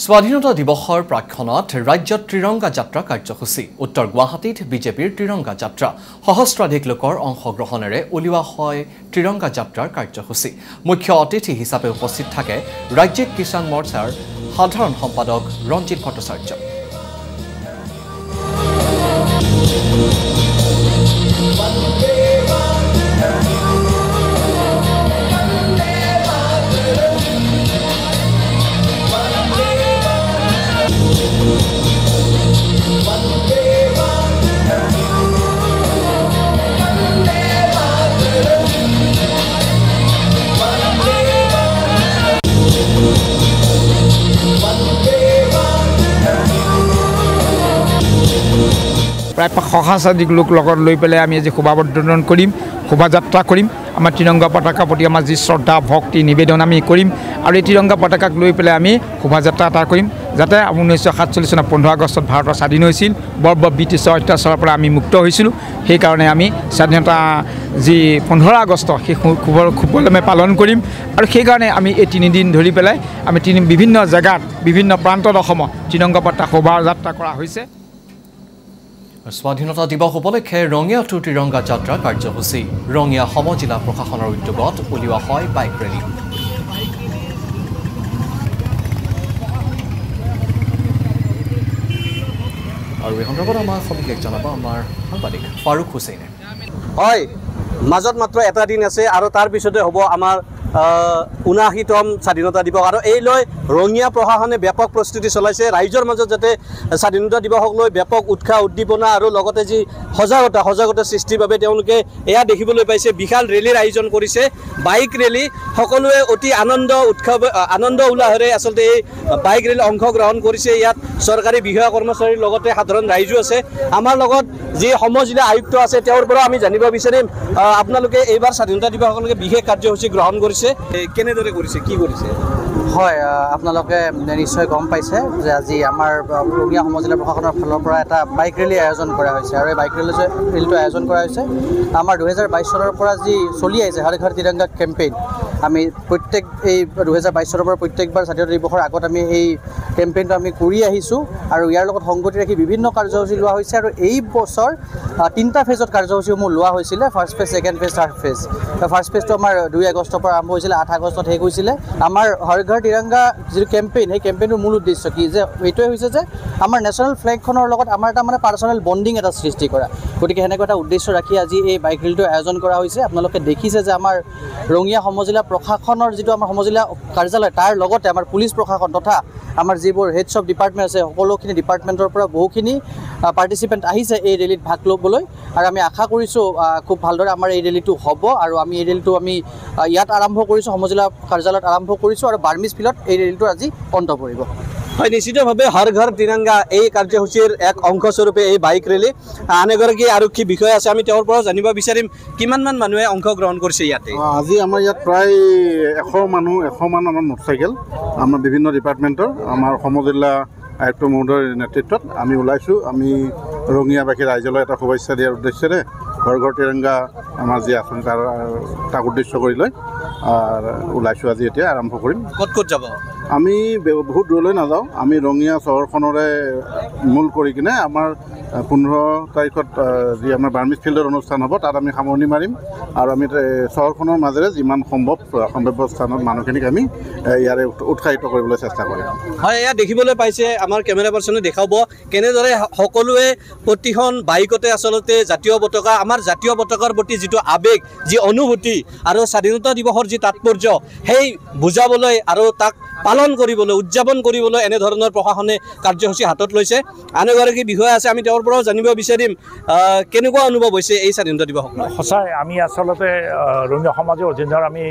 স্বাধীনতা দিৱসৰ প্ৰাক্ষণত ৰাজ্যত ত্ৰিৰংগা যাত্ৰা কাৰ্যসূচী উত্তৰ গুৱাহাটীত বিজেপিৰ ত্ৰিৰংগা যাত্ৰা সহস্ৰাধিক লোকৰ অংশগ্ৰহণেৰে উলিওৱা হয় ত্ৰিৰংগা যাত্ৰাৰ কাৰ্যসূচী মুখ্য অতিথি হিচাপে উপস্থিত থাকে ৰাজ্যিক কিষাণ মৰ্চাৰ সাধাৰণ সম্পাদক ৰঞ্জিত ভট্টাচাৰ্য প্ৰায় 500 লোক লগত লৈ পেলাই আমি আজি শোভাবৰ্ধন কৰিম শোভাযাত্ৰা কৰিম আমাৰ ত্ৰিৰংগা পতাকাৰ প্ৰতি আমাৰ যি শ্ৰদ্ধা ভক্তি নিবেদন আমি কৰিম আৰু এই ত্ৰিৰংগা পতাকাক লৈ পেলাই আমি শোভাযাত্ৰা এটা কৰিম যাতে 1947 চনৰ 15 আগষ্টত ভাৰতৰ স্বাধীন হৈছিল বৰ্বৰ ব্ৰিটিছৰ অত্যাচাৰৰ পৰা আমি মুক্ত হৈছিলোঁ সেইকাৰণে আমি স্বাধীনতা যি 15 আগষ্ট সেই সুকলমে পালন কৰিম আৰু সেইকাৰণে আমি এই 3 দিন ধৰি পেলাই আমি বিভিন্ন জেগাত বিভিন্ন প্ৰান্তত অসমত ত্ৰিৰংগা পতাকা শোভাযাত্ৰা কৰা হৈছে স্বাধীনতা দিৱস উপলক্ষে ৰঙিয়া টু ত্ৰিৰংগা যাত্ৰা কাৰ্যসূচী ৰঙিয়া সমজিলা প্ৰশাসনৰ উদ্যোগত উলিওৱা হয় বাইক ৰেলী আৰু এই সন্দৰ্ভত আমাৰ সবিশেষ জনাব আমাৰ সাংবাদিক ফাৰুক হুছেইনে হয় মাজত মাত্ৰ এটা দিন আছে আৰু তাৰ পিছতে হ'ব আমাৰ ৭৯তম স্বাধীনতা দিৱস আৰু এই লৈ ৰঙিয়া প্ৰশাসনে ব্যাপক প্ৰস্তুতি চলাইছে ৰাইজৰ মাজত যাতে স্বাধীনতা দিৱসক লৈ ব্যাপক উৎসাহ উদ্দীপনা আৰু লগতে যি সজাগতা সৃষ্টিৰ বাবে তেওঁলোকে এয়া দেখিবলৈ পাইছে বিশাল ৰেলীৰ আয়োজন কৰিছে বাইক ৰেলী সকলোৱে অতি আনন্দ উল্লাহেৰে আচলতে এই বাইক ৰেলী অংশগ্ৰহণ কৰিছে ইয়াত চৰকাৰী বিষয়া কৰ্মচাৰীৰ লগতে সাধাৰণ ৰাইজো আছে আমাৰ লগত যি সমজিলা আয়ুক্ত আছে তেওঁৰ পৰা আমি জানিব বিচাৰিম আপোনালোকে এইবাৰ স্বাধীনতা দিৱসলৈকে বিশেষ কাৰ্যসূচী গ্ৰহণ কৰিছে কেনেদৰে কৰিছে কি কৰিছে হয় আপোনালোকে নিশ্চয় গম পাইছে যে আজি আমাৰ ৰঙিয়া সমজিলা প্ৰশাসনৰ ফালৰ পৰা এটা বাইক ৰেলী আয়োজন কৰা হৈছে আৰু এই বাইক ৰেলীটো আয়োজন কৰা হৈছে আমাৰ 2022 চনৰ পৰা যি চলি আহিছে হৰ ঘৰ তিৰংগা কেম্পেইন আমি প্ৰত্যেক এই 2022 চনৰ পৰা প্ৰত্যেকবাৰ স্বাধীনতা দিৱসৰ আগত আমি এই কেম্পেইনটো আমি কৰি আহিছোঁ আৰু ইয়াৰ লগত সংগতি ৰাখি বিভিন্ন কাৰ্যসূচী লোৱা হৈছে আৰু এই বছৰ 3টা ফেজত কাৰ্যসূচীসমূহ লোৱা হৈছিলে first phase second phase third phase first ফেজটো আমাৰ 2 আগষ্টৰ পৰা আৰম্ভ হৈছিলে 8 আগষ্টত শেষ হৈছিলে আমাৰ হৰ ঘৰ তিৰংগা যিটো কেম্পেইন সেই কেম্পেইনটোৰ মূল উদ্দেশ্য কি যে এইটোৱে হৈছে যে আমাৰ নেশ্যনেল ফ্লেগখনৰ লগত আমাৰ এটা মানে পাৰ্চনেল বণ্ডিং এটা সৃষ্টি কৰা গতিকে সেনেকুৱা এটা উদ্দেশ্য ৰাখি আজি এই বাইক ৰেলীটো আয়োজন কৰা হৈছে আপোনালোকে দেখিছে যে আমাৰ ৰঙিয়া সমজিলা প্ৰশাসনৰ যিটো আমাৰ সমজিলা কাৰ্যালয় তাৰ লগতে আমাৰ পুলিচ প্ৰশাসন তথা আমাৰ যিবোৰ হেডছ অফ ডিপাৰ্টমেণ্ট আছে সকলোখিনি ডিপাৰ্টমেণ্টৰ পৰা বহুখিনি পাৰ্টিচিপেণ্ট আহিছে এই ৰেলীত ভাগ ল'বলৈ আৰু আমি আশা কৰিছোঁ খুব ভালদৰে আমাৰ এই ৰেলীটো হ'ব আৰু আমি এই ৰেলীটো আমি ইয়াত আৰম্ভ কৰিছোঁ সমজিলা কাৰ্যালয়ত আৰম্ভ কৰিছোঁ আৰু বাৰ্মিজ ফিল্ডত এই ৰেলীটো আজি অন্ত পৰিব হয় নিশ্চিতভাৱে হৰ ঘৰ তিৰংগা এই কাৰ্যসূচীৰ এক অংশস্বৰূপে এই বাইক ৰেলী আন এগৰাকী আৰক্ষী বিষয়া আছে আমি তেওঁৰ পৰা জানিব বিচাৰিম কিমানমান মানুহে অংশগ্ৰহণ কৰিছে ইয়াতে আজি আমাৰ ইয়াত প্ৰায় 100 মান আমাৰ মটৰচাইকেল আমাৰ বিভিন্ন ডিপাৰ্টমেণ্টৰ আমাৰ সমজিলা আয়ুক্ত মহোদয়ৰ নেতৃত্বত আমি ওলাইছোঁ আমি ৰঙিয়াবাসী ৰাইজলৈ এটা শুভেচ্ছা দিয়াৰ উদ্দেশ্যেৰে ঘৰ ঘৰ তিৰংগা আমাৰ যি আঁচনি তাক উদ্দেশ্য কৰি লৈ ওলাইছোঁ আজি এতিয়া আৰম্ভ কৰিম ক'ত যাব আমি বহুত দূৰলৈ নাযাওঁ আমি ৰঙিয়া চহৰখনৰে মূল কৰি কিনে আমাৰ 15 তাৰিখত যি আমাৰ বাৰ্মিজ ফিল্ডৰ অনুষ্ঠান হ'ব তাত আমি সামৰণি মাৰিম আৰু আমি চহৰখনৰ মাজেৰে যিমান সম্ভাৱ্য স্থানত মানুহখিনিক আমি ইয়াৰে উৎসাহিত কৰিবলৈ চেষ্টা কৰিম হয় এয়া দেখিবলৈ পাইছে আমাৰ কেমেৰা পাৰ্চনে দেখাব কেনেদৰে সকলোৱে প্ৰতিখন বাইকতে আচলতে জাতীয় পতাকা আমাৰ জাতীয় পতাকাৰ প্ৰতি যিটো আৱেগ যি অনুভূতি আৰু স্বাধীনতা দিৱসৰ যি তাৎপৰ্য সেই বুজাবলৈ আৰু তাক পালন কৰিবলৈ উদযাপন কৰিবলৈ এনেধৰণৰ প্ৰশাসনে কাৰ্যসূচী হাতত লৈছে আন এগৰাকী বিষয়া আছে আমি তেওঁৰ পৰাও জানিব বিচাৰিম কেনেকুৱা অনুভৱ হৈছে এই স্বাধীনতা দিৱস সঁচাই আমি আচলতে ৰঙিয়া সমাজৰ অধীনৰ আমি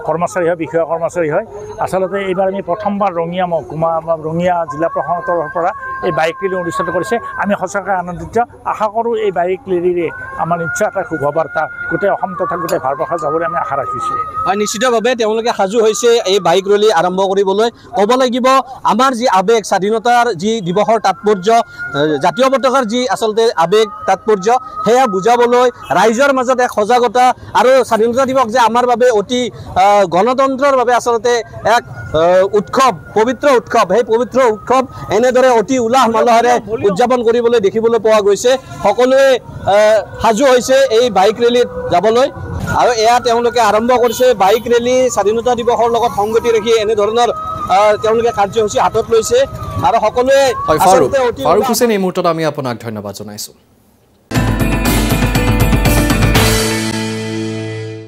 কৰ্মচাৰী হয় বিষয়া কৰ্মচাৰী হয় আচলতে এইবাৰ আমি প্ৰথমবাৰ ৰঙিয়া মহকুমা বা ৰঙিয়া জিলা প্ৰশাসনৰ তৰফৰ পৰা এই বাইক ৰেলী অনুষ্ঠিত কৰিছে আমি সঁচাকৈ আনন্দিত আশা কৰোঁ এই বাইক ৰেলীৰে আমাৰ নিশ্চয় এটা শুভবাৰ্তা গোটেই অসম তথা গোটেই ভাৰতবৰ্ষ যাবলৈ আমি আশা ৰাখিছোঁ হয় নিশ্চিতভাৱে তেওঁলোকে সাজু হৈছে এই বাইক ৰেলী আৰম্ভ কৰিবলৈ ক'ব লাগিব আমাৰ যি আৱেগ স্বাধীনতাৰ যি দিৱসৰ তাৎপৰ্য জাতীয় পতাকাৰ যি আচলতে আৱেগ তাৎপৰ্য সেয়া বুজাবলৈ ৰাইজৰ মাজত এক সজাগতা আৰু স্বাধীনতা দিৱস যে আমাৰ বাবে অতি গণতন্ত্ৰৰ বাবে আচলতে এক উৎসৱ পবিত্ৰ উৎসৱ সেই পবিত্ৰ উৎসৱ এনেদৰে অতি উলাহ মালহেৰে উদযাপন কৰিবলৈ দেখিবলৈ পোৱা গৈছে সকলোৱে সাজু হৈছে এই বাইক ৰেলীত যাবলৈ আৰু এয়া তেওঁলোকে আৰম্ভ কৰিছে বাইক ৰেলী স্বাধীনতা দিৱসৰ লগত সংগতি ৰাখি এনেধৰণৰ তেওঁলোকে কাৰ্যসূচী হাতত লৈছে আৰু সকলোৱে ফাৰুক হুছেইন এই মুহূৰ্তত আমি আপোনাক ধন্যবাদ জনাইছোঁ